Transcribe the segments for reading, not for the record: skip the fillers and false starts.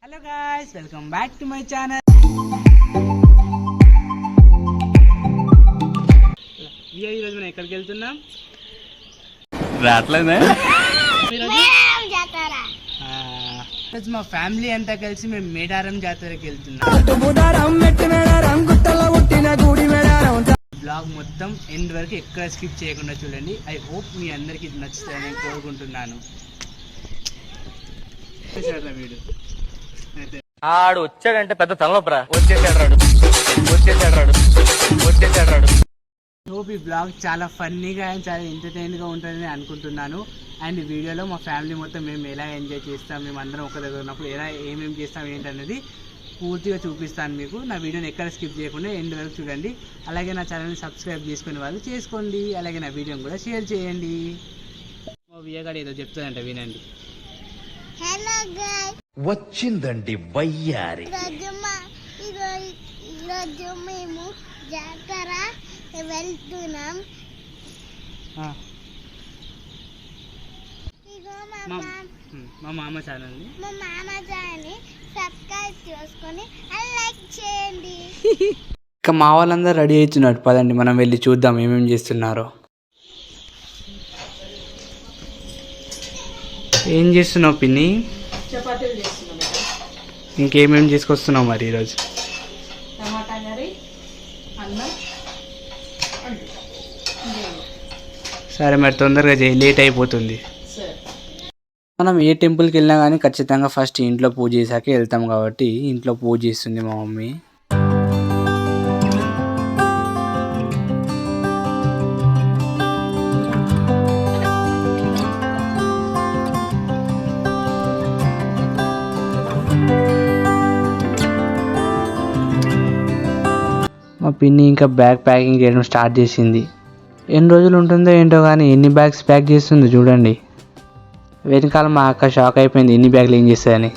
Hello guys, welcome back to my channel. ఈరోజు మనం ఎక్కడికి వెళ్తున్నాం? మా ఫ్యామిలీ అంతా కలిసి మేము మేడారం జాతరకి వెళ్తున్నాం. బ్లాగ్ మొత్తం ఎండ్ వరకు ఎక్కడ స్కిప్ చేయకుండా చూడండి. ఐ హోప్ మీ అందరికి నచ్చుతాయని కోరుకుంటున్నాను. వీడు ఆడు వచ్చాడంటే పెద్ద తలనొప్పరా. వచ్చేసాడు హోప్ ఈ బ్లాగ్ చాలా ఫన్నీగా అండ్ చాలా ఎంటర్టైన్గా ఉంటుందని అనుకుంటున్నాను. అండ్ ఈ వీడియోలో మా ఫ్యామిలీ మొత్తం మేము ఎలా ఎంజాయ్ చేస్తాం, మేము అందరం ఒక దగ్గర ఉన్నప్పుడు ఎలా ఏమేమి చేస్తాం ఏంటనేది పూర్తిగా చూపిస్తాను మీకు. నా వీడియోని ఎక్కడ స్కిప్ చేయకుండా ఎండ్ వరకు చూడండి. అలాగే నా ఛానల్ని సబ్స్క్రైబ్ చేసుకునే వాళ్ళు చేసుకోండి. అలాగే నా వీడియోని కూడా షేర్ చేయండి. మా వియ్యగాడు ఏదో చెప్తుందంట, వినండి. వచ్చిందండి వయ్యారి. ఈరోజు మేము జాతర వెళ్తున్నాం. మా మామ ఛానల్ని సబ్స్క్రైబ్ చేసుకొని లైక్ చేయండి. ఇక మా వాళ్ళందరూ రెడీ అవుతున్నారు, పదండి మనం వెళ్ళి చూద్దాం ఏమేమి చేస్తున్నారో. ఏం చేస్తున్నావు పిన్ని? ఇంకేమేమి తీసుకొస్తున్నావు మరి ఈరోజు? సరే మరి తొందరగా చేయి, లేట్ అయిపోతుంది. మనం ఏ టెంపుల్కి వెళ్ళినా కానీ ఖచ్చితంగా ఫస్ట్ ఇంట్లో పూజ చేసాకే వెళ్తాం కాబట్టి ఇంట్లో పూజ చేస్తుంది మా మమ్మీ. మా పిన్ని ఇంకా బ్యాగ్ ప్యాకింగ్ చేయడం స్టార్ట్ చేసింది. ఎన్ని రోజులు ఉంటుందో ఏంటో కానీ ఎన్ని బ్యాగ్స్ ప్యాక్ చేస్తుందో చూడండి. వెనకాల మా అక్క షాక్ అయిపోయింది, ఎన్ని బ్యాగ్లు ఏం చేస్తాయని.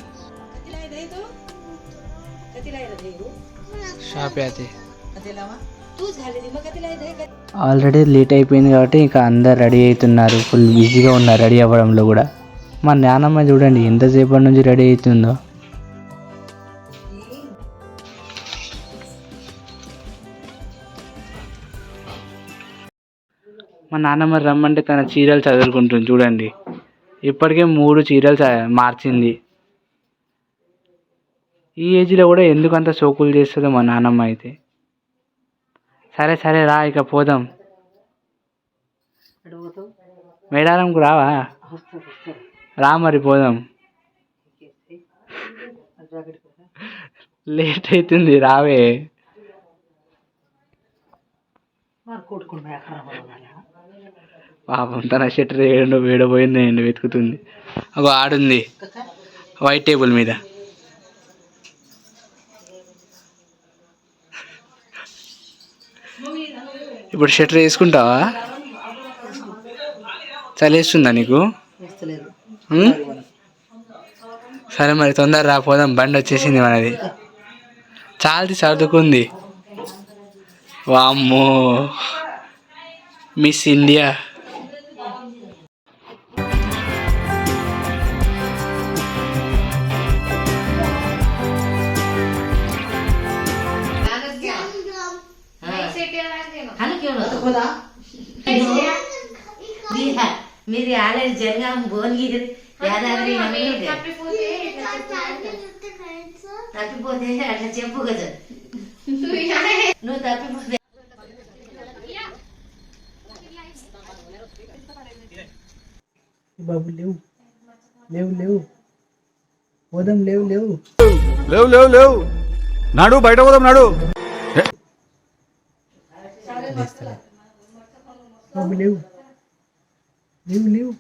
ఆల్రెడీ లేట్ అయిపోయింది కాబట్టి ఇంకా అందరు రెడీ అవుతున్నారు, ఫుల్ బిజీగా ఉన్నారు రెడీ అవ్వడంలో కూడా. మా నాన్నమ్మ చూడండి ఎంతసేపటి నుంచి రెడీ అవుతుందో. మా నాన్నమ్మ రమ్మంటే తన చీరలు చదువుకుంటుంది చూడండి. ఇప్పటికే 3 చీరలు మార్చింది. ఈ ఏజ్లో కూడా ఎందుకు అంత సోకులు చేస్తుందో మా నాన్నమ్మ అయితే. సరే సరే రా, ఇక పోదాం. మేడారంకు రావా? రా మరి పోదాం. లేట్ అవుతుంది, రావే. పాపం తన షట్టర్ వేడబోయింది అండి, వెతుకుతుంది. ఒక ఆడుంది వైట్ టేబుల్ మీద. ఇప్పుడు షట్టర్ వేసుకుంటావా? చలేస్తుందా నీకు? సరే మరి తొందర రా, పోదాం. బండి వచ్చేసింది మనది, చాలది సర్దుకుంది. వామ్మో మిస్ ఇండియా. मेरी आले जलगाम भुवनगिरी యాదాద్రి తప్పిపోతే అట్లా చెప్పు కదా, నువ్వు తప్పిపోతే. బాబు లేవు లేవు లేవు పోదాం, లేవు లేవు లేవు లేవు లేవు నాడు, బయట పోదాం నాడు. బాబు లేవు లేవు లేవు.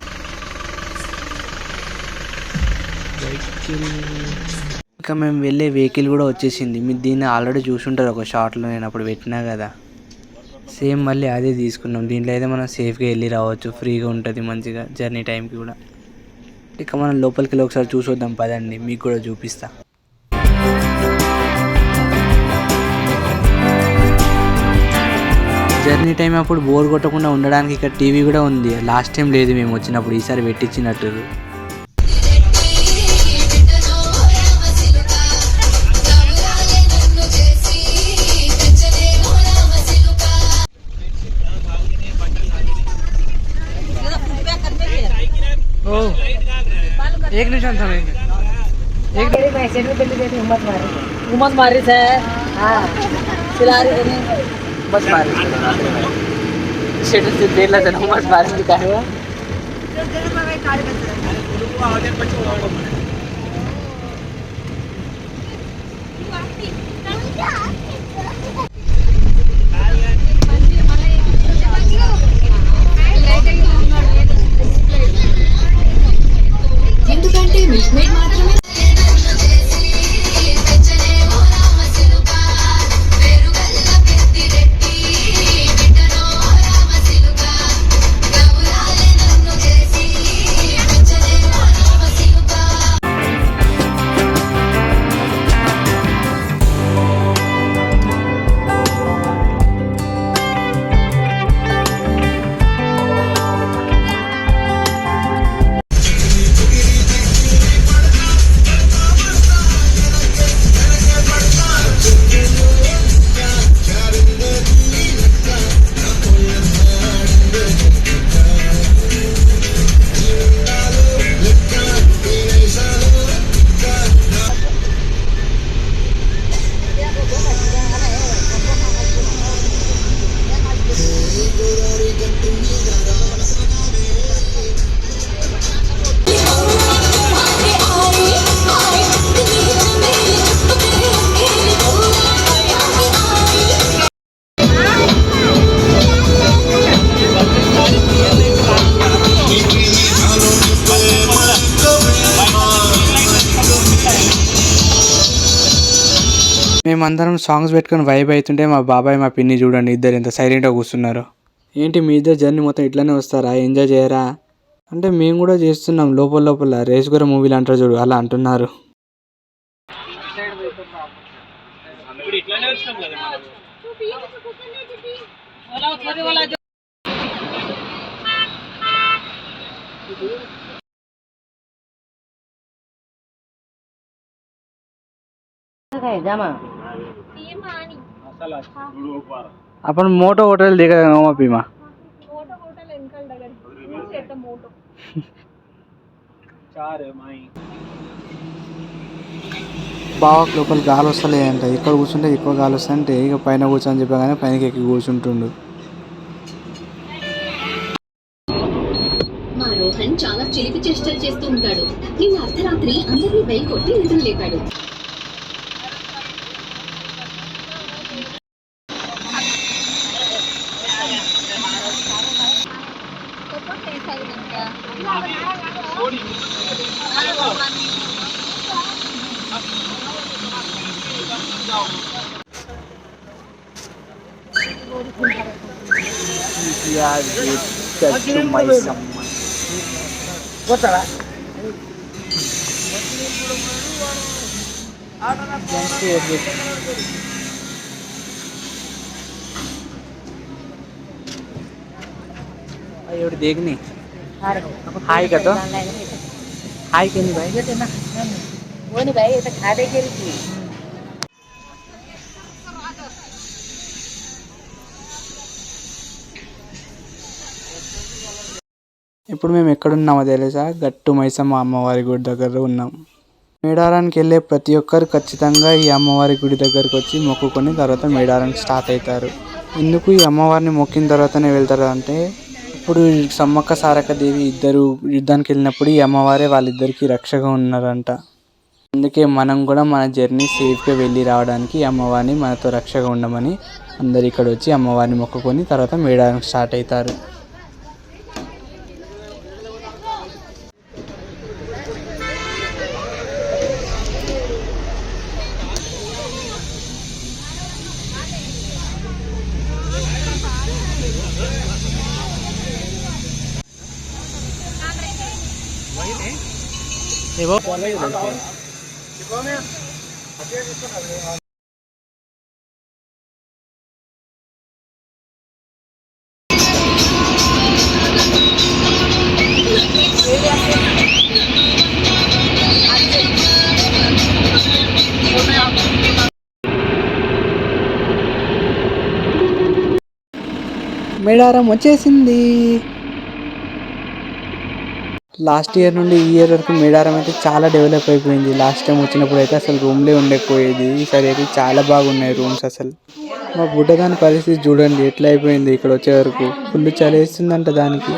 ఇంకా మేము వెళ్ళే వెహికల్ కూడా వచ్చేసింది. మీరు దీన్ని ఆల్రెడీ చూసుంటారు ఒక షార్ట్లో, నేను అప్పుడు పెట్టినా కదా. సేమ్ మళ్ళీ అదే తీసుకున్నాం. దీంట్లో అయితే మనం సేఫ్గా వెళ్ళి రావచ్చు, ఫ్రీగా ఉంటుంది మంచిగా జర్నీ టైంకి కూడా. ఇక మనం లోపలికి వెళ్ళి ఒకసారి చూసొద్దాం పదండి, మీకు కూడా చూపిస్తా. జర్నీ టైం అప్పుడు బోర్ కొట్టకుండా ఉండడానికి ఇక్కడ టీవీ కూడా ఉంది. లాస్ట్ టైం లేదు మేము వచ్చినప్పుడు, ఈసారి పెట్టించినట్టు. एक निशान था मैं उमस मारी है हाँ सिलारी बस मारी शेड्यूल से देर लगा उमस मारी दिखा है ఎందుకంటే మిల్క్ మేడ్ మాత్రమే మేమందరం సాంగ్స్ పెట్టుకొని వైబ్ అవుతుంటే మా బాబాయ్ మా పిన్ని చూడండి ఇద్దరు ఎంత సైలెంట్గా కూర్చున్నారు. ఏంటి మీ ఇద్దరు జర్నీ మొత్తం ఇట్లానే వస్తారా, ఎంజాయ్ చేయరా అంటే మేము కూడా చేస్తున్నాం లోపల లోపల. రేస్ గుర మూవీలు అంటారు చూడు అలా అంటున్నారు. जामा आपण मोठं हॉटेल देखा मामा पीमा బాగా లోపల గాలి వస్తలేదంట. ఇక్కడ కూర్చుంటే ఎక్కువ గాలి వస్తుందంటే ఇక పైన కూర్చొని చెప్పగానే పైనకి ఎక్కి కూర్చుంటుండు. మా రోహన్ చాలా చిలిపి చేష్టలు చేస్తూ ఉంటాడు. నిన్న అర్ధరాత్రి అందరినీ బెల్ కొట్టి నిద్ర లేపాడు. एवढी देख नाही हाय का तो हाय के नहीं भाई वो नहीं भाई ये तो खा देगी ఇప్పుడు మేము ఎక్కడున్నామో తెలుసా? గట్టు మైసమ్మ అమ్మవారి గుడి దగ్గర ఉన్నాం. మేడారానికి వెళ్ళే ప్రతి ఒక్కరు ఖచ్చితంగా ఈ అమ్మవారి గుడి దగ్గరకు వచ్చి మొక్కుకొని తర్వాత మేడారానికి స్టార్ట్ అవుతారు. ఎందుకు ఈ అమ్మవారిని మొక్కిన తర్వాతనే వెళ్తారు అంటే ఇప్పుడు సమ్మక్క సారక్క దేవి ఇద్దరు యుద్ధానికి వెళ్ళినప్పుడు ఈ అమ్మవారే వాళ్ళిద్దరికి రక్షగా ఉన్నారంట. అందుకే మనం కూడా మన జర్నీ సేఫ్గా వెళ్ళి రావడానికి ఈ అమ్మవారిని మనతో రక్షగా ఉండమని అందరు ఇక్కడ వచ్చి అమ్మవారిని మొక్కుకొని తర్వాత మేడారానికి స్టార్ట్ అవుతారు. మేడారం వచ్చేసింది. లాస్ట్ ఇయర్ నుండి ఈ ఇయర్ వరకు మేడారం అయితే చాలా డెవలప్ అయిపోయింది. లాస్ట్ టైం వచ్చినప్పుడు అయితే అసలు రూమ్లే ఉండకపోయేది. ఈసారి అయితే చాలా బాగున్నాయి రూమ్స్. అసలు మా బుడ్డదాని పరిస్థితి చూడండి ఎట్లా అయిపోయింది. ఇక్కడ వచ్చే వరకు ఫుల్ చలేస్తుందంట దానికి.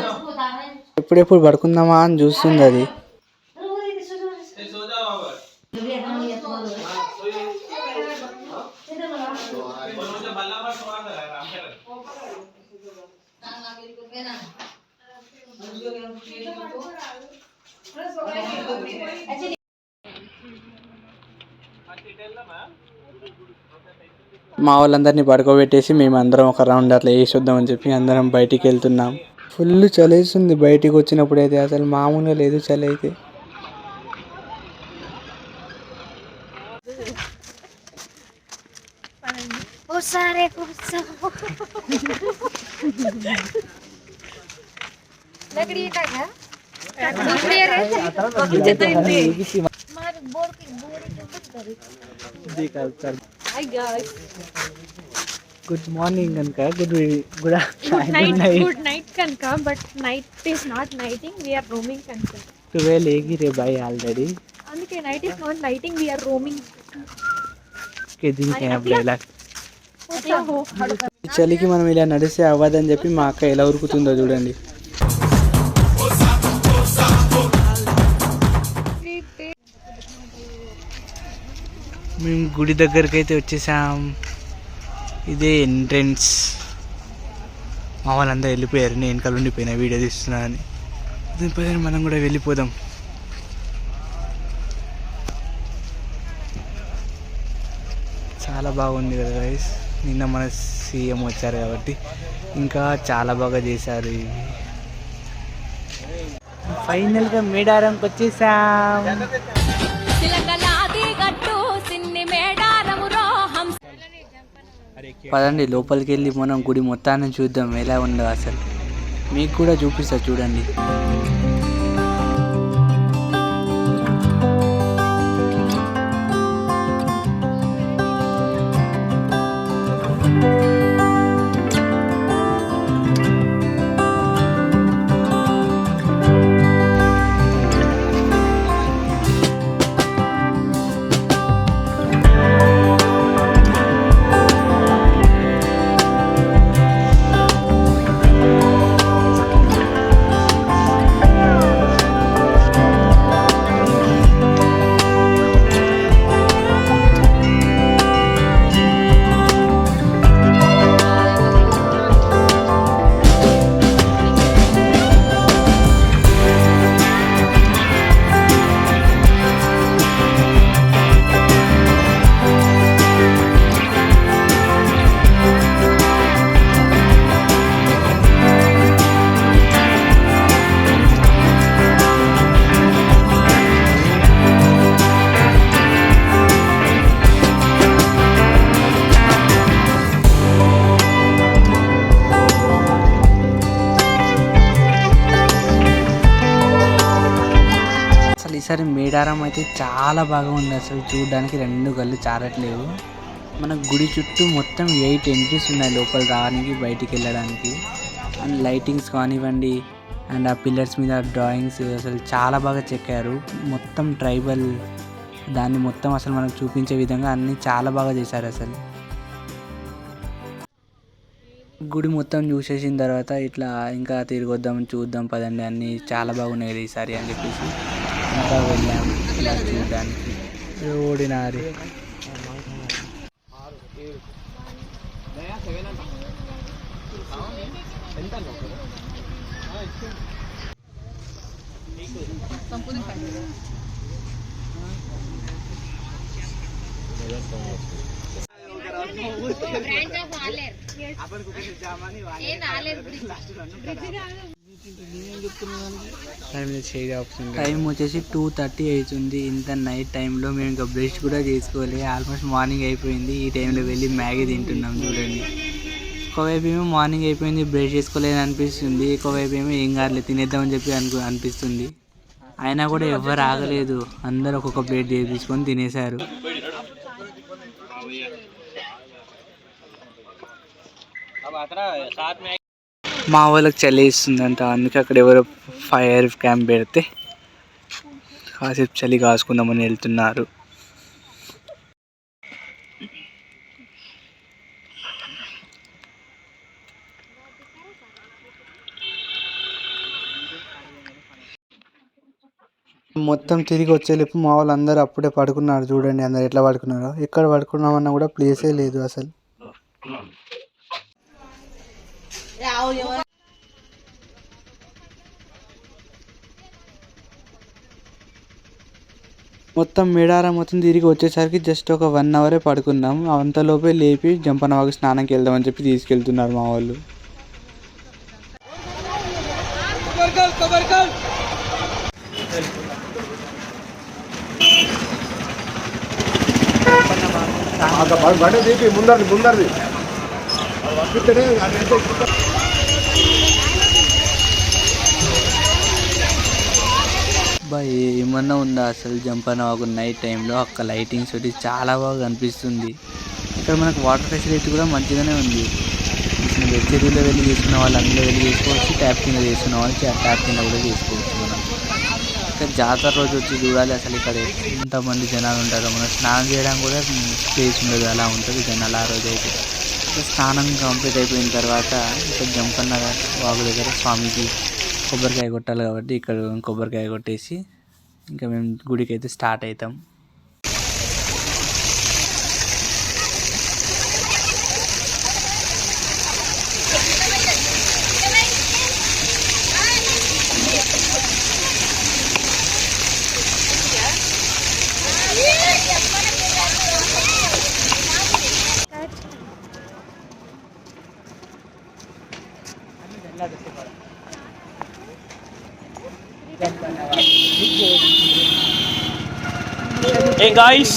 ఎప్పుడెప్పుడు పడుకుందామా అని చూస్తుంది అది. మా వాళ్ళందరినీ పడుకోబెట్టేసి మేము అందరం ఒక రౌండ్ అట్లా వేసి వద్దామని చెప్పి అందరం బయటికి వెళ్తున్నాం. ఫుల్ చలేస్తుంది బయటికి వచ్చినప్పుడు అయితే. అసలు మామూలుగా లేదు చలి అయితే. గుడ్ మార్నింగ్ కనుక good night kanka, but night is not nighting, we are roaming kanka. 12 ఏగి రే బాయ్ ఆల్రెడీ. అందుకే night is not nighting, we are roaming. చలికి మనం ఇలా నడిస్తే అవ్వదని చెప్పి మా అక్క ఎలా ఉరుకుతుందో చూడండి. మేము గుడి దగ్గరికి అయితే వచ్చేసాం. ఇదే ఎంట్రెన్స్. మా వాళ్ళందరూ వెళ్ళిపోయారు, నేను వెనకాల ఉండిపోయినా వీడియో తీస్తున్నాను. దీనిపైన మనం కూడా వెళ్ళిపోదాం. చాలా బాగుంది కదా గైస్. నిన్న మన సీఎం వచ్చారు కాబట్టి ఇంకా చాలా బాగా చేశారు. ఫైనల్గా మేడారంకి వచ్చేసాం. పదండి లోపలికి వెళ్ళి మనం గుడి మొత్తాన్ని చూద్దాం ఎలా ఉందో. అసలు మీకు కూడా చూపిస్తా చూడండి. ఈసారి మేడారం అయితే చాలా బాగా ఉంది. అసలు చూడడానికి రెండు కళ్ళు చాలట్లేవు. మన గుడి చుట్టూ మొత్తం 8 ఎంట్రీస్ ఉన్నాయి లోపల రావడానికి బయటికి వెళ్ళడానికి. అండ్ లైటింగ్స్ కానివ్వండి, అండ్ ఆ పిల్లర్స్ మీద డ్రాయింగ్స్ అసలు చాలా బాగా చెక్కారు. మొత్తం ట్రైబల్ దాన్ని మొత్తం అసలు మనకు చూపించే విధంగా అన్నీ చాలా బాగా చేశారు. అసలు గుడి మొత్తం చూసేసిన తర్వాత ఇట్లా ఇంకా తిరిగొద్దాం చూద్దాం పదండి, అన్నీ చాలా బాగున్నాయి ఈసారి అని చెప్పేసి ఇంకా వెళ్ళాం ఇలా చూడడానికి. ఓడినారి టైం వచ్చేసి 2:30 అవుతుంది. ఇంత నైట్ టైంలో మేము ఇంకా బ్రష్ కూడా చేసుకోవాలి. ఆల్మోస్ట్ మార్నింగ్ అయిపోయింది. ఈ టైంలో వెళ్ళి మ్యాగీ తింటున్నాం చూడండి. ఒకవైపు ఏమో మార్నింగ్ అయిపోయింది బ్రష్ చేసుకోలేదు అనిపిస్తుంది, ఒకవైపు ఏమో ఏం కాదులే తినేద్దామని చెప్పి అనిపిస్తుంది. అయినా కూడా ఎవరు ఆగలేదు, అందరూ ఒక్కొక్క ప్లేట్ తీసుకొని తినేశారు. మా వాళ్ళకి చలి ఇస్తుందంట, అందుకే అక్కడ ఎవరో ఫైర్ క్యాంప్ పెడితే కాసేపు చలి కాసుకుందామని వెళ్తున్నారు. మొత్తం తిరిగి వచ్చేలేపు మా వాళ్ళు అందరూ అప్పుడే పడుకున్నారు. చూడండి అందరు ఎట్లా పడుకున్నారో. ఎక్కడ పడుకున్నామన్నా కూడా ప్లేసే లేదు అసలు. మొత్తం మేడారం మొత్తం తిరిగి వచ్చేసరికి జస్ట్ ఒక 1 అవరే పడుకున్నాం. అంతలోపే లేపి జంపనవాగు స్నానంకి వెళ్దామని చెప్పి తీసుకెళ్తున్నారు మా వాళ్ళు. ముందరిది ఏమన్నా ఉందా అసలు జంపనవాగు నైట్ టైంలో? అక్కడ లైటింగ్స్ తోటి చాలా బాగా కనిపిస్తుంది. ఇక్కడ మనకు వాటర్ ఫెసిలిటీ కూడా మంచిగానే ఉంది. చెరువులో వెళ్ళి చేసుకున్న వాళ్ళు అందులో వెళ్ళి చేసుకోవచ్చు, ట్యాప్ కింద చేసుకున్న వాళ్ళు ట్యాప్ కింద కూడా చేసుకోవచ్చు. మనం ఇక్కడ జాతర రోజు వచ్చి చూడాలి అసలు ఇక్కడ ఎంతమంది జనాలు ఉంటారో. మనం స్నానం చేయడానికి కూడా ప్లేస్ ఉండదు, అలా ఉంటుంది జనాలు ఆ రోజు అయితే. స్నానం కంప్లీట్ అయిపోయిన తర్వాత ఇక్కడ జంపన్న వాగు దగ్గర స్వామికి కొబ్బరికాయ కొట్టాలి కాబట్టి ఇక్కడ కొబ్బరికాయ కొట్టేసి ఇంకా మేము గుడికి అయితే స్టార్ట్ అవుతాం. Hey guys,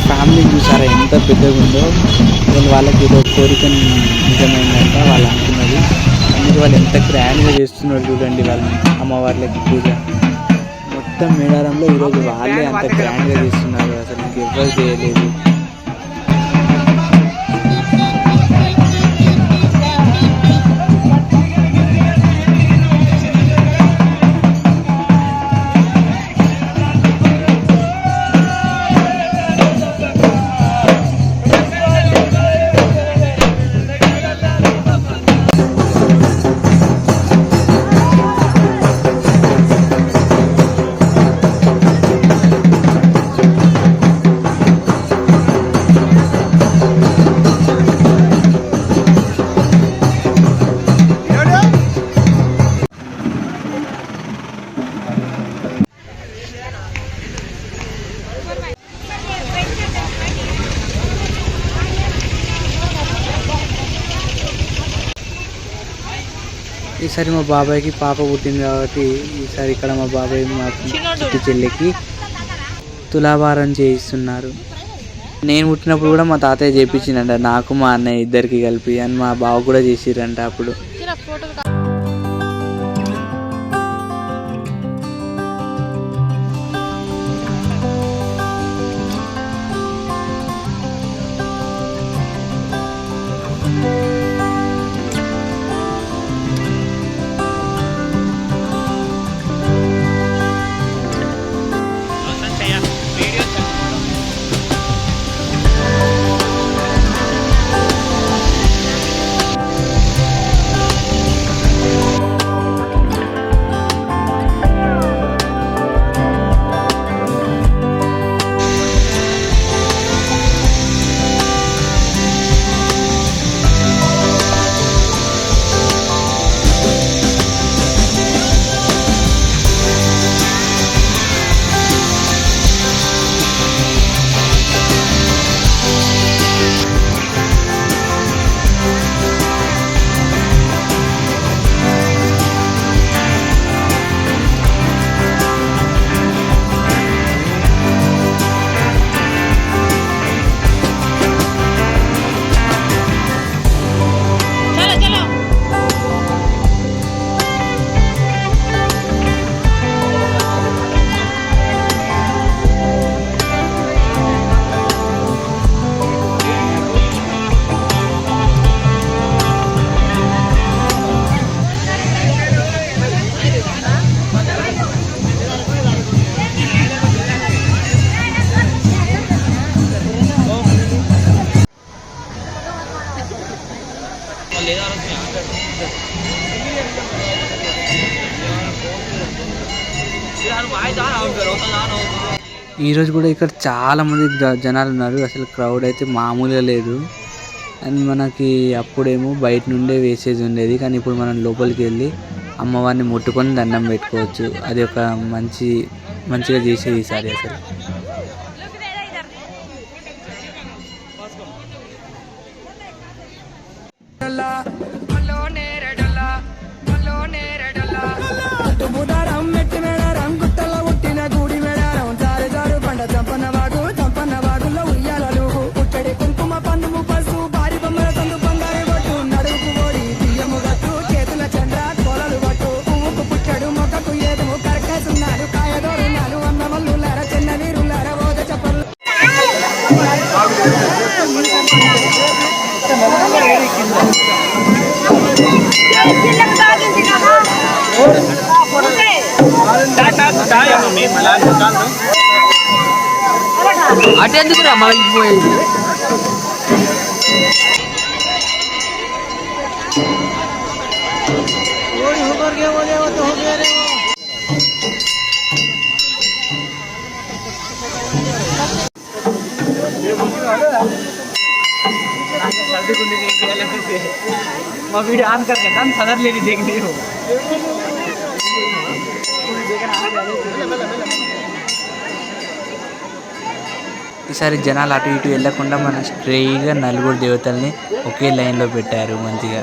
ఫ్యామిలీ చూసారా ఎంత పెద్దగా ఉందో. వాళ్ళకి ఏదో కోరిక నిజమైందంట వాళ్ళు అనుకున్నది. అందుకే వాళ్ళు ఎంత గ్రాండ్గా చేస్తున్నారు చూడండి వాళ్ళని, అమ్మవార్లకి పూజ. మొత్తం మేడారంలో ఈరోజు వాళ్ళే అంత గ్రాండ్గా చేస్తున్నారు, అసలు ఇంకెవ్వరు చేయలేదు. ఈసారి మా బాబాయ్కి పాప పుట్టింది కాబట్టి ఈసారి ఇక్కడ మా బాబాయ్ మా చిట్టి చెల్లికి తులాభారం చేయిస్తున్నారు. నేను పుట్టినప్పుడు కూడా మా తాతయ్య చేయించిండంట, నాకు మా అన్నయ్య ఇద్దరికి కలిపి. అని మా బావ కూడా చేసిరంట అప్పుడు. ఈరోజు కూడా ఇక్కడ చాలా మంది జనాలు ఉన్నారు. అసలు క్రౌడ్ అయితే మామూలుగా లేదు. అండ్ మనకి అప్పుడేమో బయట నుండే వేసేది ఉండేది, కానీ ఇప్పుడు మనం లోపలికి వెళ్ళి అమ్మవారిని ముట్టుకొని దండం పెట్టుకోవచ్చు. అది ఒక మంచిగా చేసేది ఈసారి అసలు. అటెందుకురా మళ్ళీ పోయేది. మా వీడియో ఆన్ कर देता हम सदर लेनी देखने हो. ఈసారి జనాలు అటు ఇటు వెళ్ళకుండా మన స్ట్రైట్గా నలుగురు దేవతల్ని ఒకే లైన్లో పెట్టారు మంచిగా.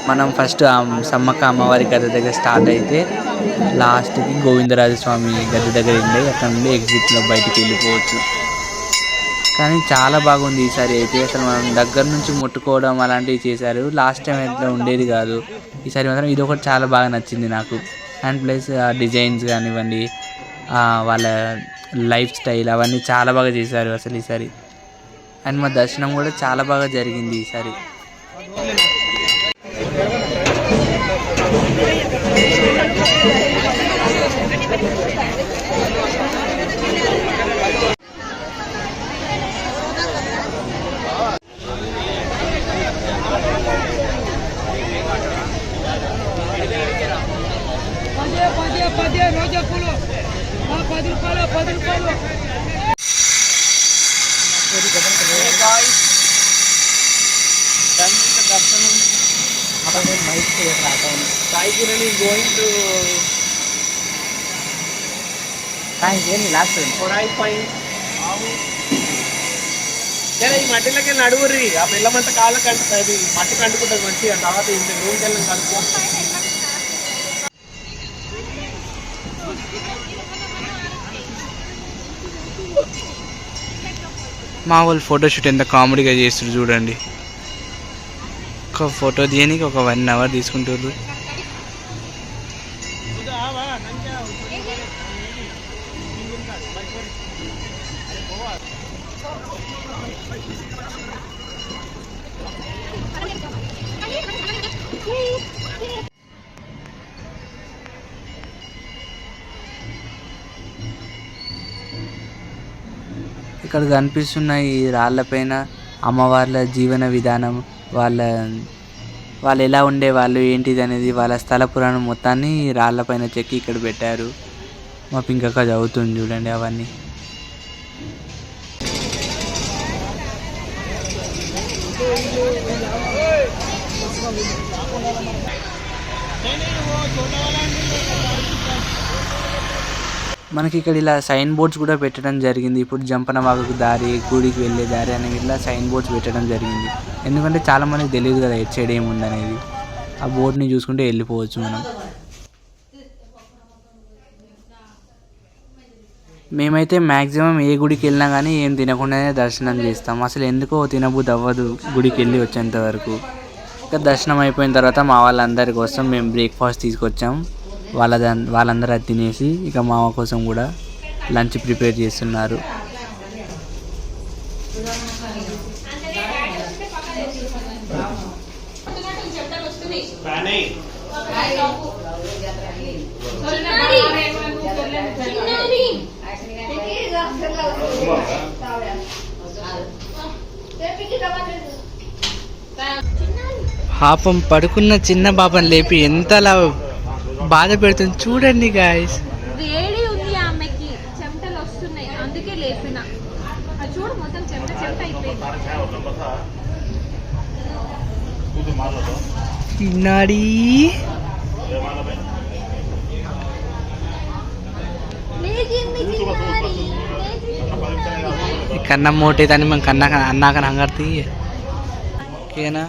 మనం ఫస్ట్ సమ్మక్క అమ్మవారి గద్దె దగ్గర స్టార్ట్ అయితే లాస్ట్కి గోవిందరాజస్వామి గద్దె దగ్గర ఉండే అక్కడ నుండి ఎగ్జిట్లో బయటికి వెళ్ళిపోవచ్చు. కానీ చాలా బాగుంది ఈసారి అయితే. అసలు మనం దగ్గర నుంచి ముట్టుకోవడం అలాంటివి చేశారు. లాస్ట్ టైం అయితే ఉండేది కాదు. ఈసారి మాత్రం ఇది ఒకటి చాలా బాగా నచ్చింది నాకు. అండ్ ప్లస్ డిజైన్స్ కానివ్వండి, వాళ్ళ లైఫ్ స్టైల్ అవన్నీ చాలా బాగా చేశారు అసలు ఈసారి. అండ్ మా దర్శనం కూడా చాలా బాగా జరిగింది ఈసారి. ఈ మట్టిలోకి నడువుర్రి ఆ బెల్లమంతా కాళ్ళకి అది మట్టికి అంటుకుంటుంది మంచిగా. తర్వాత ఇంత రూమ్కి వెళ్ళిన కలుపుకో. మా వాళ్ళు ఫోటోషూట్ ఎంత కామెడీగా చేస్తారు చూడండి. ఒక ఫోటో తీయడానికి ఒక 1 అవర్ తీసుకుంటారు. ఇక్కడ కనిపిస్తున్న ఈ రాళ్ళపైన అమ్మవార్ల జీవన విధానం, వాళ్ళు ఎలా ఉండేవాళ్ళు ఏంటిది అనేది వాళ్ళ స్థల పురాణం మొత్తాన్ని రాళ్ళపైన చెక్కి ఇక్కడ పెట్టారు. మా పింకక్క చదువుతుంది చూడండి అవన్నీ. మనకి ఇక్కడ ఇలా సైన్ బోర్డ్స్ కూడా పెట్టడం జరిగింది. ఇప్పుడు జంపనవాగుకు దారి, గుడికి వెళ్ళే దారి అని ఇట్లా సైన్ బోర్డ్స్ పెట్టడం జరిగింది. ఎందుకంటే చాలా మందికి తెలియదు కదా ఎట్ సైడ్ ఏముందనేది. ఆ బోర్డ్ని చూసుకుంటే వెళ్ళిపోవచ్చు మనం. మేమైతే మ్యాక్సిమం ఏ గుడికి వెళ్ళినా కానీ ఏం తినకుండానే దర్శనం చేస్తాం. అసలు ఎందుకో తినబుద్ధి అవ్వదు గుడికి వెళ్ళి వచ్చేంత వరకు. ఇంకా దర్శనం అయిపోయిన తర్వాత మా వాళ్ళందరి కోసం మేము బ్రేక్ఫాస్ట్ తీసుకొచ్చాం. వాళ్ళందరూ అది తినేసి ఇక మామ కోసం కూడా లంచ్ ప్రిపేర్ చేస్తున్నారు. పాపం పడుకున్న చిన్న పాపని లేపి ఎంతలా బాధ పెడుతుంది చూడండి గాయస్. వేడి ఉంది ఆమెకి, చెమటలు వస్తున్నాయి, అందుకే లేపిన. అది చూడు మొత్తం చెమట చెమట అయిపోయింది. చిన్నాడి కన్నా మోటే దాన్ని మనం కన్నా అన్నాక హంగర్తి ఓకేనా.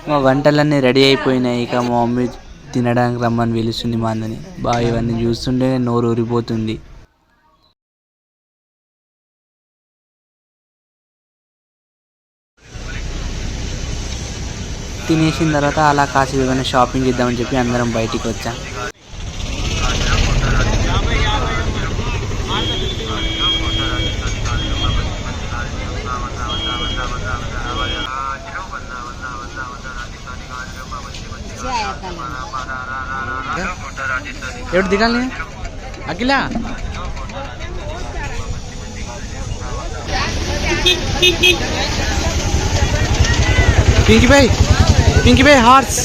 మా వంటలన్నీ రెడీ అయిపోయినాయి. ఇక మా మమ్మీ తినడానికి రమ్మని పిలుస్తుంది మా అన్నని. బాగా ఇవన్నీ చూస్తుంటే నోరు ఊరిపోతుంది. తినేసిన తర్వాత అలా కాసేపు ఏమైనా షాపింగ్ చేద్దామని చెప్పి అందరం బయటికి వచ్చాం. ఎవరు దిగాలి అఖిలా? పింకీ భాయ్ హార్స్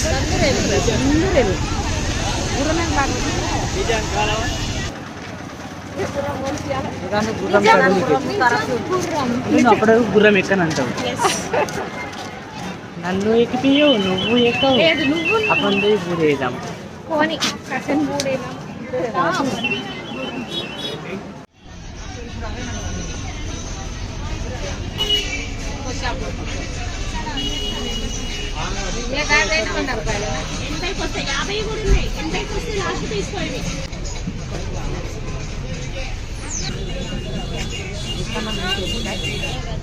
అప్పుడు గుర్రం ఎక్కనంటావు, నన్ను ఎక్కిపోయావు, నువ్వు ఎక్కవు. అప్పుడు బూరేద్దాం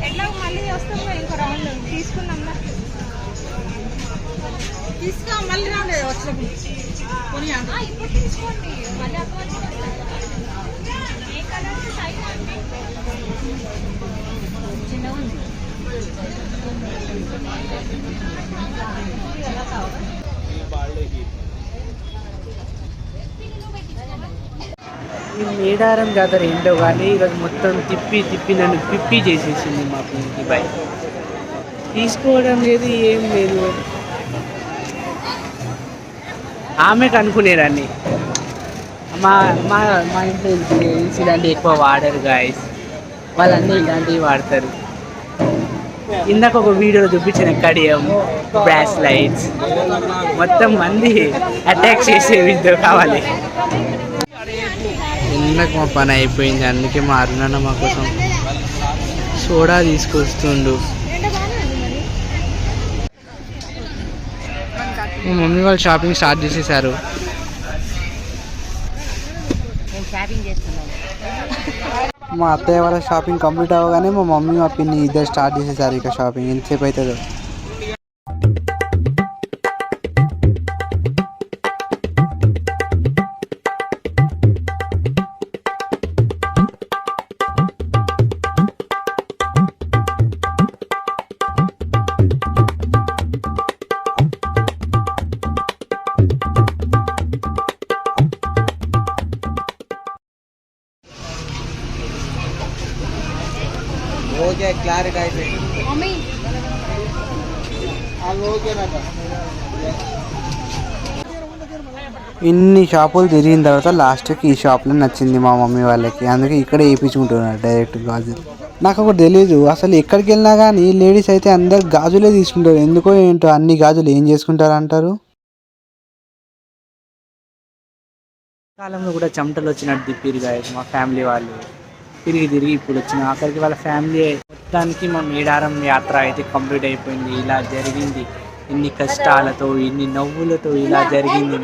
ఎట్లా మళ్ళీ వస్తాం ఇంకో రౌండ్ తీసుకున్నాం. తీసుకో మళ్ళీ రాలేదు వచ్చినప్పుడు ఇప్పుడు తీసుకోండి మళ్ళీ ఏ కలర్ చిన్నగా ఉంది. ఈ మేడారం జాతర ఏంటో కానీ ఈరోజు మొత్తం తిప్పి తిప్పి నన్ను పిప్పి చేసేసింది మా పింకీ బాయ్. తీసుకోవడం లేదు, ఏం లేదు. ఆమెకు అనుకునేదాన్ని మా మా మా ఇంట్లో ఇలాంటివి ఎక్కువ వాడరు గాయస్, వాళ్ళన్నీ ఇలాంటివి వాడతారు. ఇందాక ఒక వీడియోలో చూపించిన కడియం, బ్రాస్ లైట్స్ మొత్తం మంది అటాక్ చేసేవి కావాలి. ఇందాక మా పని అయిపోయింది, అందుకే మా అరుణన్న మా కోసం సోడా తీసుకొస్తుండు. మా మమ్మీ వాళ్ళు షాపింగ్ స్టార్ట్ చేసేసారు. మా అత్తయ్య వాళ్ళ షాపింగ్ కంప్లీట్ అవ్వగానే మా మమ్మీ మా పిన్ని ఇద్దరు స్టార్ట్ చేసేసారు ఇక షాపింగ్. ఎంతసేపు అవుతుందో. ఇన్ని షాపులు తిరిగిన తర్వాత లాస్ట్కి ఈ షాప్లో నచ్చింది మా మమ్మీ వాళ్ళకి, అందుకే ఇక్కడ వేయించుకుంటున్నారు డైరెక్ట్ గాజులు. నాకు ఒకటి తెలియదు, అసలు ఎక్కడికి వెళ్ళినా కానీ లేడీస్ అయితే అందరు గాజులే తీసుకుంటారు. ఎందుకో ఏంటో అన్ని గాజులు ఏం చేసుకుంటారు అంటారు. కాలంలో కూడా చెమటలు వచ్చినట్టు తిప్పిరు గాయస్ మా ఫ్యామిలీ వాళ్ళు. తిరిగి తిరిగి ఇప్పుడు వచ్చిన అక్కడికి వాళ్ళ ఫ్యామిలీ మొత్తానికి మా మేడారం యాత్ర అయితే కంప్లీట్ అయిపోయింది. ఇలా జరిగింది, ఇన్ని కష్టాలతో ఇన్ని నవ్వులతో ఇలా జరిగింది.